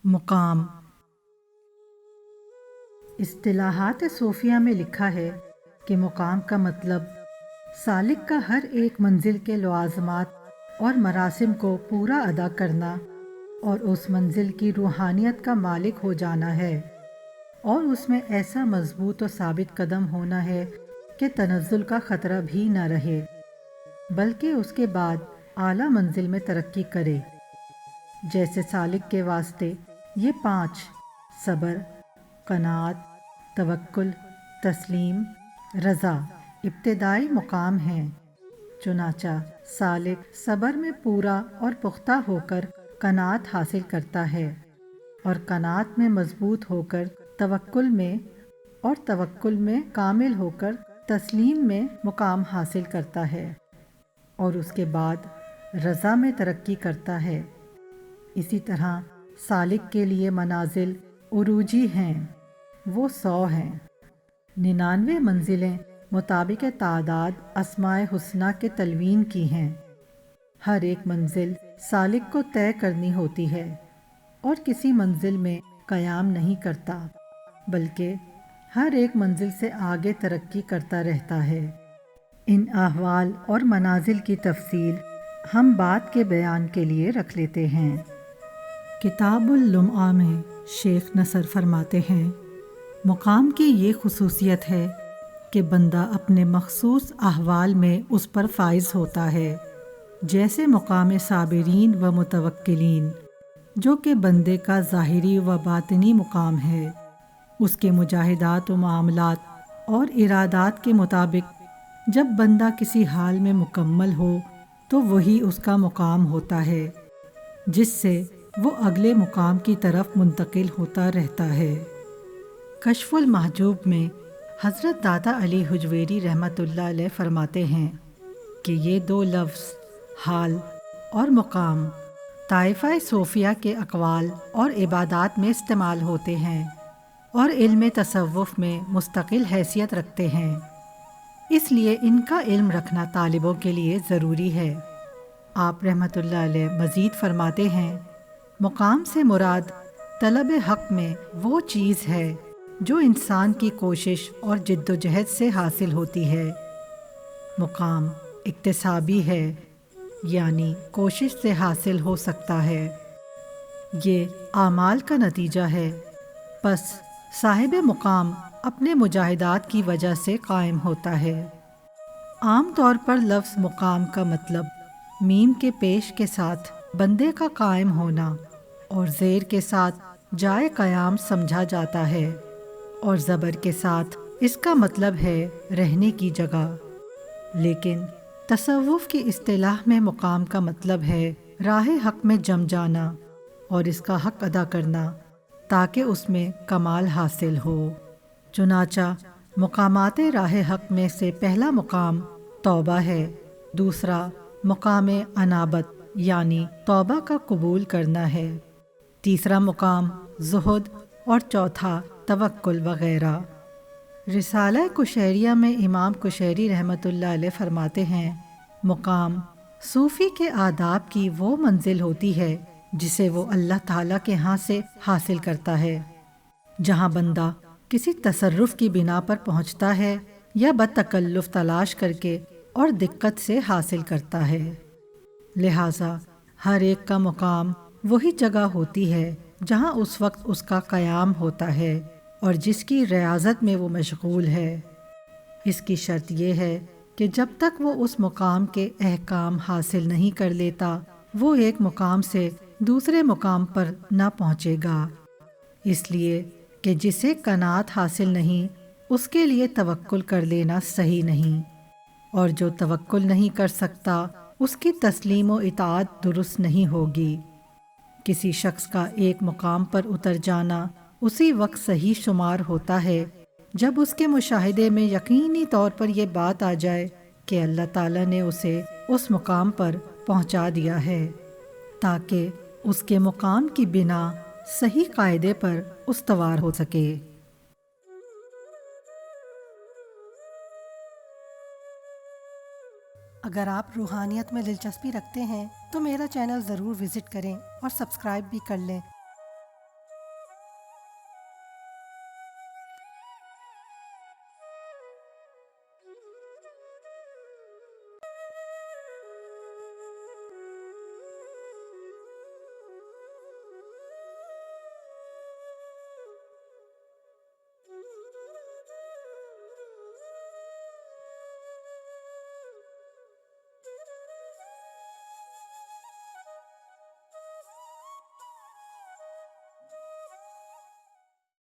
مقام اصطلاحات صوفیہ میں لکھا ہے کہ مقام کا مطلب سالک کا ہر ایک منزل کے لوازمات اور مراسم کو پورا ادا کرنا اور اس منزل کی روحانیت کا مالک ہو جانا ہے، اور اس میں ایسا مضبوط و ثابت قدم ہونا ہے کہ تنزل کا خطرہ بھی نہ رہے، بلکہ اس کے بعد اعلیٰ منزل میں ترقی کرے۔ جیسے سالک کے واسطے یہ 5 صبر، قناعت، توکل، تسلیم، رضا ابتدائی مقام ہیں۔ چنانچہ سالک صبر میں پورا اور پختہ ہو کر قناعت حاصل کرتا ہے، اور قناعت میں مضبوط ہو کر توکل میں، اور توکل میں کامل ہو کر تسلیم میں مقام حاصل کرتا ہے، اور اس کے بعد رضا میں ترقی کرتا ہے۔ اسی طرح سالک کے لیے منازل عروجی ہیں، وہ 100 ہیں۔ 99 منزلیں مطابق تعداد اسماء حسنیٰ کے تلوین کی ہیں۔ ہر ایک منزل سالک کو طے کرنی ہوتی ہے، اور کسی منزل میں قیام نہیں کرتا، بلکہ ہر ایک منزل سے آگے ترقی کرتا رہتا ہے۔ ان احوال اور منازل کی تفصیل ہم بعد کے بیان کے لیے رکھ لیتے ہیں۔ کتاب اللمعہ میں شیخ نصر فرماتے ہیں، مقام کی یہ خصوصیت ہے کہ بندہ اپنے مخصوص احوال میں اس پر فائز ہوتا ہے، جیسے مقام صابرین و متوکلین، جو کہ بندے کا ظاہری و باطنی مقام ہے۔ اس کے مجاہدات و معاملات اور ارادات کے مطابق جب بندہ کسی حال میں مکمل ہو تو وہی اس کا مقام ہوتا ہے، جس سے وہ اگلے مقام کی طرف منتقل ہوتا رہتا ہے۔ کشف المحجوب میں حضرت داتا علی حجویری رحمۃ اللہ علیہ فرماتے ہیں کہ یہ 2 لفظ حال اور مقام طائفہ صوفیہ کے اقوال اور عبادات میں استعمال ہوتے ہیں، اور علم تصوف میں مستقل حیثیت رکھتے ہیں، اس لیے ان کا علم رکھنا طالبوں کے لیے ضروری ہے۔ آپ رحمۃ اللہ علیہ مزید فرماتے ہیں، مقام سے مراد طلب حق میں وہ چیز ہے جو انسان کی کوشش اور جد و جہد سے حاصل ہوتی ہے۔ مقام اکتسابی ہے، یعنی کوشش سے حاصل ہو سکتا ہے، یہ اعمال کا نتیجہ ہے، پس صاحب مقام اپنے مجاہدات کی وجہ سے قائم ہوتا ہے۔ عام طور پر لفظ مقام کا مطلب میم کے پیش کے ساتھ بندے کا قائم ہونا اور زیر کے ساتھ جائے قیام سمجھا جاتا ہے، اور زبر کے ساتھ اس کا مطلب ہے رہنے کی جگہ۔ لیکن تصوف کی اصطلاح میں مقام کا مطلب ہے راہ حق میں جم جانا اور اس کا حق ادا کرنا، تاکہ اس میں کمال حاصل ہو۔ چنانچہ مقامات راہ حق میں سے پہلا مقام توبہ ہے، دوسرا مقام انابت یعنی توبہ کا قبول کرنا ہے، تیسرا مقام زہد، اور چوتھا توکل وغیرہ۔ رسالہ قشیریہ میں امام قشیری رحمۃ اللہ علیہ فرماتے ہیں، مقام صوفی کے آداب کی وہ منزل ہوتی ہے جسے وہ اللہ تعالیٰ کے ہاں سے حاصل کرتا ہے، جہاں بندہ کسی تصرف کی بنا پر پہنچتا ہے یا بتکلف تلاش کر کے اور دقت سے حاصل کرتا ہے۔ لہٰذا ہر ایک کا مقام وہی جگہ ہوتی ہے جہاں اس وقت اس کا قیام ہوتا ہے اور جس کی ریاضت میں وہ مشغول ہے۔ اس کی شرط یہ ہے کہ جب تک وہ اس مقام کے احکام حاصل نہیں کر لیتا، وہ ایک مقام سے دوسرے مقام پر نہ پہنچے گا، اس لیے کہ جسے قناعت حاصل نہیں اس کے لیے توکل کر لینا صحیح نہیں، اور جو توکل نہیں کر سکتا اس کی تسلیم و اطاعت درست نہیں ہوگی۔ کسی شخص کا ایک مقام پر اتر جانا اسی وقت صحیح شمار ہوتا ہے جب اس کے مشاہدے میں یقینی طور پر یہ بات آ جائے کہ اللہ تعالیٰ نے اسے اس مقام پر پہنچا دیا ہے، تاکہ اس کے مقام کی بنا صحیح قاعدے پر استوار ہو سکے۔ اگر آپ روحانیت میں دلچسپی رکھتے ہیں تو میرا چینل ضرور وزٹ کریں اور سبسکرائب بھی کر لیں۔